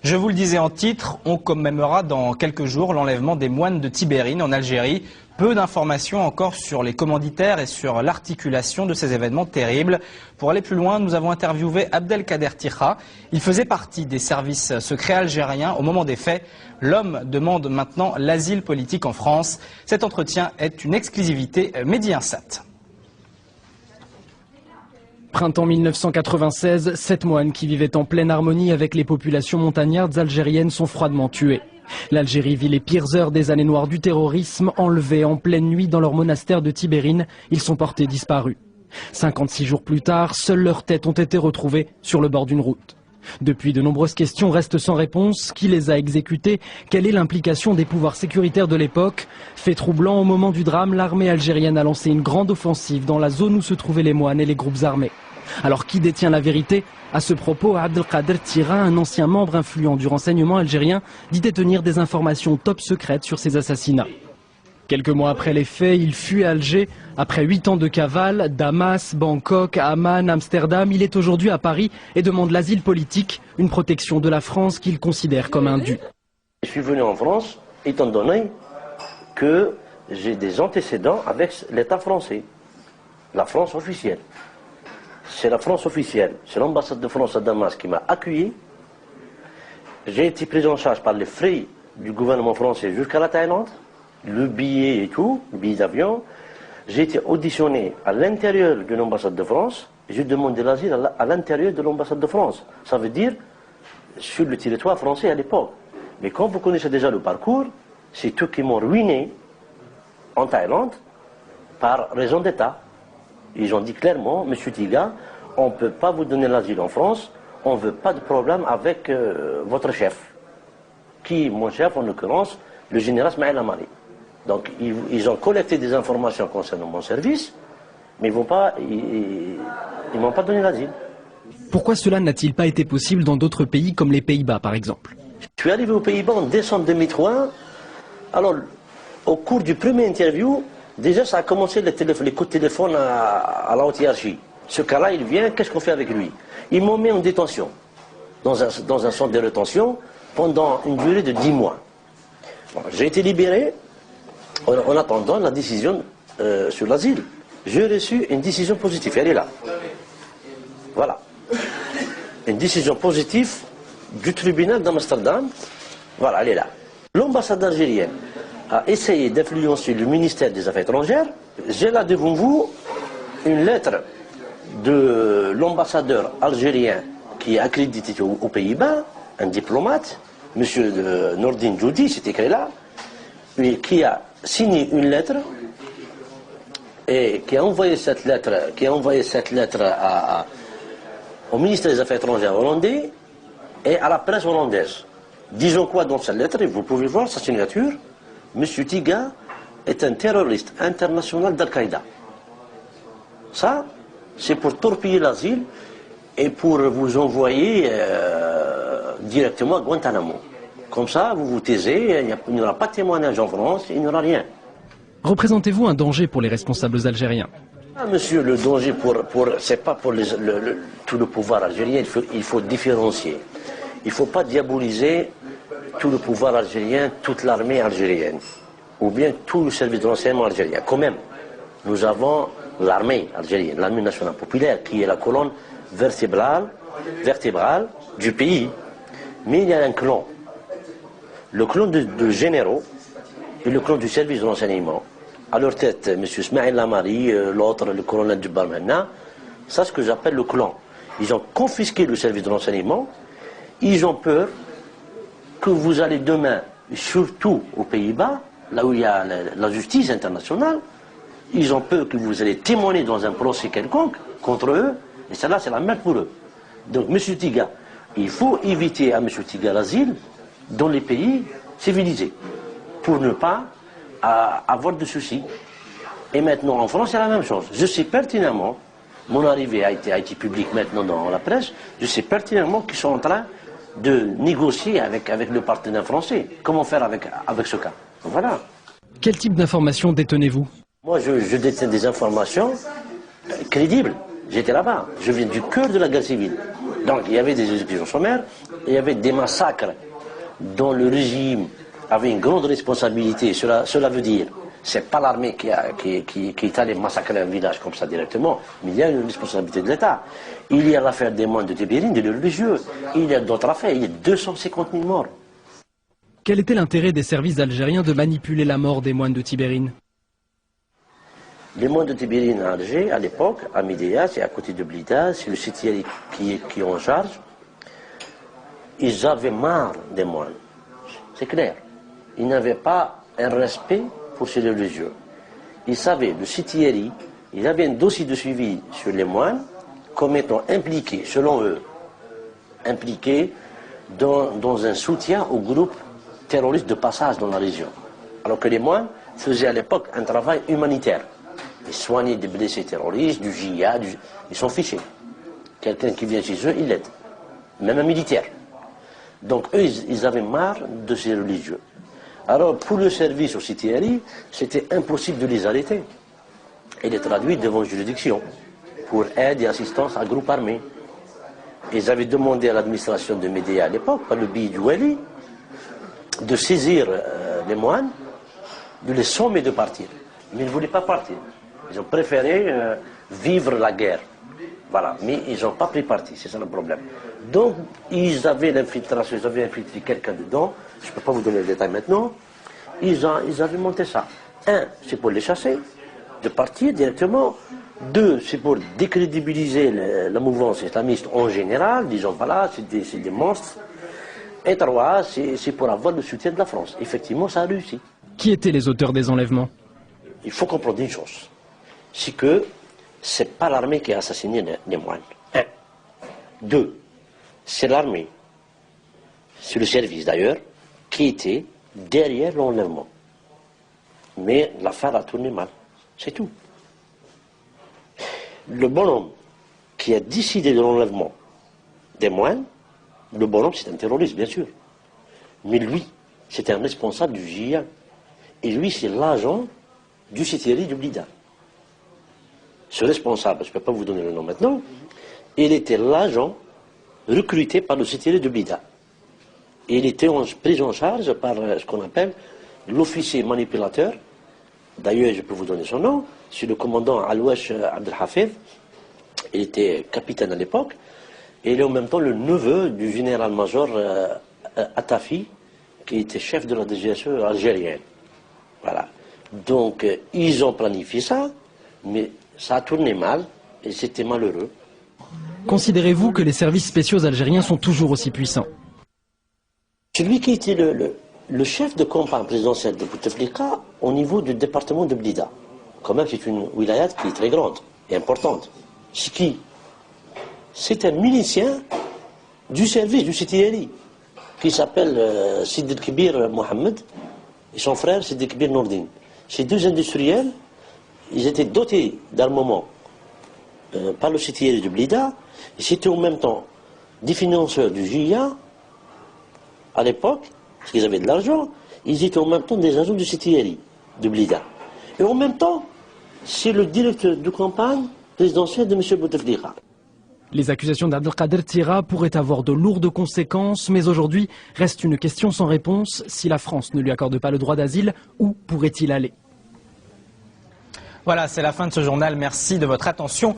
Je vous le disais en titre, on commémorera dans quelques jours l'enlèvement des moines de Tibérine en Algérie. Peu d'informations encore sur les commanditaires et sur l'articulation de ces événements terribles. Pour aller plus loin, nous avons interviewé Abdelkader Tikha. Il faisait partie des services secrets algériens au moment des faits. L'homme demande maintenant l'asile politique en France. Cet entretien est une exclusivité Mediansat. Printemps 1996, 7 moines qui vivaient en pleine harmonie avec les populations montagnardes algériennes sont froidement tués. L'Algérie vit les pires heures des années noires du terrorisme, enlevés en pleine nuit dans leur monastère de Tibérine. Ils sont portés disparus. 56 jours plus tard, seules leurs têtes ont été retrouvées sur le bord d'une route. Depuis, de nombreuses questions restent sans réponse. Qui les a exécutés? Quelle est l'implication des pouvoirs sécuritaires de l'époque? Fait troublant, au moment du drame, l'armée algérienne a lancé une grande offensive dans la zone où se trouvaient les moines et les groupes armés. Alors qui détient la vérité? À ce propos, Abdelkader Tikha, un ancien membre influent du renseignement algérien, dit détenir des informations top secrètes sur ces assassinats. Quelques mois après les faits, il fuit Alger. Après 8 ans de cavale, Damas, Bangkok, Amman, Amsterdam, il est aujourd'hui à Paris et demande l'asile politique, une protection de la France qu'il considère comme un dû. Je suis venu en France étant donné que j'ai des antécédents avec l'État français, la France officielle. C'est la France officielle, c'est l'ambassade de France à Damas qui m'a accueilli. J'ai été pris en charge par les frais du gouvernement français jusqu'à la Thaïlande, le billet et tout, le billet d'avion. J'ai été auditionné à l'intérieur de l'ambassade de France et j'ai demandé l'asile à l'intérieur de l'ambassade de France. Ça veut dire sur le territoire français à l'époque. Mais quand vous connaissez déjà le parcours, c'est eux qui m'ont ruiné en Thaïlande par raison d'État. Ils ont dit clairement, Monsieur Tikha, on ne peut pas vous donner l'asile en France, on ne veut pas de problème avec votre chef. Qui est mon chef, en l'occurrence, le général Smaïl Amari. Donc ils ont collecté des informations concernant mon service, mais ils m'ont pas donné l'asile. Pourquoi cela n'a-t-il pas été possible dans d'autres pays comme les Pays-Bas par exemple? Je suis arrivé aux Pays-Bas en décembre 2003. Alors, au cours du premier interview, déjà ça a commencé les coups de téléphone à la haute hiérarchie. Ce cas-là, il vient, qu'est-ce qu'on fait avec lui? Ils m'ont mis en détention, dans un centre de rétention, pendant une durée de 10 mois. Bon, j'ai été libéré en attendant la décision sur l'asile. J'ai reçu une décision positive, elle est là. Voilà. Une décision positive du tribunal d'Amsterdam. Voilà, elle est là. L'ambassade algérienne a essayé d'influencer le ministère des Affaires étrangères. J'ai là devant vous une lettre de l'ambassadeur algérien qui est accrédité aux Pays-Bas, un diplomate, M. Nordin Joudi, c'est écrit là, qui a signé une lettre et qui a envoyé cette lettre au ministère des Affaires étrangères hollandais et à la presse hollandaise. Disons quoi dans cette lettre? Vous pouvez voir sa signature. M. Tikha est un terroriste international d'Al-Qaïda. Ça, c'est pour torpiller l'asile et pour vous envoyer directement à Guantanamo. Comme ça, vous vous taisez, il n'y aura pas de témoignage en France, il n'y aura rien. Représentez-vous un danger pour les responsables algériens? Ah, monsieur, le danger, c'est pas pour tout le pouvoir algérien, il faut différencier. Il ne faut pas diaboliser tout le pouvoir algérien, toute l'armée algérienne, ou bien tout le service de renseignement algérien. Quand même, nous avons l'armée algérienne, l'armée nationale populaire, qui est la colonne vertébrale du pays. Mais il y a un clan. Le clan de généraux et le clan du service de renseignement. À leur tête, M. Smaïl Amari, l'autre, le colonel Djibbar Menna. Ça, c'est ce que j'appelle le clan. Ils ont confisqué le service de renseignement. Ils ont peur que vous allez demain, surtout aux Pays-Bas, là où il y a la justice internationale, ils ont peur que vous allez témoigner dans un procès quelconque contre eux, et cela c'est la merde pour eux. Donc M. Tikha, il faut éviter à M. Tikha l'asile dans les pays civilisés, pour ne pas avoir de soucis. Et maintenant en France c'est la même chose. Je sais pertinemment, mon arrivée a été publique maintenant dans la presse, je sais pertinemment qu'ils sont en train de négocier avec le partenaire français. Comment faire avec ce cas? Voilà. Quel type d'informations détenez-vous? Moi, je détiens des informations crédibles. J'étais là-bas. Je viens du cœur de la guerre civile. Donc il y avait des exécutions sommaires, il y avait des massacres dont le régime avait une grande responsabilité. Cela veut dire, c'est pas l'armée qui est allée massacrer un village comme ça directement, mais il y a une responsabilité de l'État. Il y a l'affaire des moines de Tibérine, des religieux. Il y a d'autres affaires, il y a 250 000 morts. Quel était l'intérêt des services algériens de manipuler la mort des moines de Tibérine? Les moines de Tibérine à Alger, à l'époque, à Médéa, c'est à côté de Blida, c'est le Sitieri qui est en charge. Ils avaient marre des moines, c'est clair. Ils n'avaient pas un respect pour ces religieux. Ils savaient, le Sitieri, ils avaient un dossier de suivi sur les moines comme étant impliqués, selon eux, impliqués dans un soutien au groupe terroriste de passage dans la région. Alors que les moines faisaient à l'époque un travail humanitaire. Ils soignaient des blessés terroristes, du djihad, ils sont fichés. Quelqu'un qui vient chez eux, il l'aide. Même un militaire. Donc eux, ils avaient marre de ces religieux. Alors pour le service au Sitieri, c'était impossible de les arrêter et les traduire devant juridiction pour aide et assistance à groupe armé. Ils avaient demandé à l'administration de Médéa à l'époque, par le biais du Wali, de saisir les moines, de les sommer de partir. Mais ils ne voulaient pas partir. Ils ont préféré vivre la guerre. Voilà. Mais ils n'ont pas pris parti, c'est ça le problème. Donc, ils avaient l'infiltration, ils avaient infiltré quelqu'un dedans. Je ne peux pas vous donner le détail maintenant. Ils avaient monté ça. Un, c'est pour les chasser, de partir directement. Deux, c'est pour décrédibiliser la mouvance islamiste en général, disons voilà, c'est des monstres. Et trois, c'est pour avoir le soutien de la France. Effectivement, ça a réussi. Qui étaient les auteurs des enlèvements? Il faut comprendre une chose, c'est que ce n'est pas l'armée qui a assassiné les moines. Un. Deux, c'est l'armée, c'est le service d'ailleurs, qui était derrière l'enlèvement. Mais l'affaire a tourné mal, c'est tout. Le bonhomme qui a décidé de l'enlèvement des moines, le bonhomme c'est un terroriste bien sûr, mais lui c'était un responsable du djihad. Et lui c'est l'agent du Sitieri de Blida. Ce responsable, je ne peux pas vous donner le nom maintenant, il était l'agent recruté par le Sitieri de Blida. Et il était pris en charge par ce qu'on appelle l'officier manipulateur. D'ailleurs, je peux vous donner son nom, c'est le commandant Al-Wash Abdelhafid. Il était capitaine à l'époque, et il est en même temps le neveu du général-major Atafi, qui était chef de la DGSE algérienne. Voilà. Donc, ils ont planifié ça, mais ça a tourné mal, et c'était malheureux. Considérez-vous que les services spéciaux algériens sont toujours aussi puissants? Celui qui était le chef de campagne présidentielle de Bouteflika au niveau du département de Blida, quand même c'est une wilayat qui est très grande et importante. C'est qui? C'est un milicien du service du Sitieri, qui s'appelle Sidi Kibir Mohamed, et son frère Sidi Kibir Nourdine. Ces deux industriels, ils étaient dotés d'armement par le Sitieri de Blida, et c'était en même temps des financeurs du GIA, à l'époque, parce qu'ils avaient de l'argent, ils étaient en même temps des agents du Sitieri de Blida. Et en même temps, c'est le directeur de campagne présidentielle de M. Bouteflika. Les accusations d'Abdelkader Tira pourraient avoir de lourdes conséquences, mais aujourd'hui reste une question sans réponse. Si la France ne lui accorde pas le droit d'asile, où pourrait-il aller? Voilà, c'est la fin de ce journal. Merci de votre attention.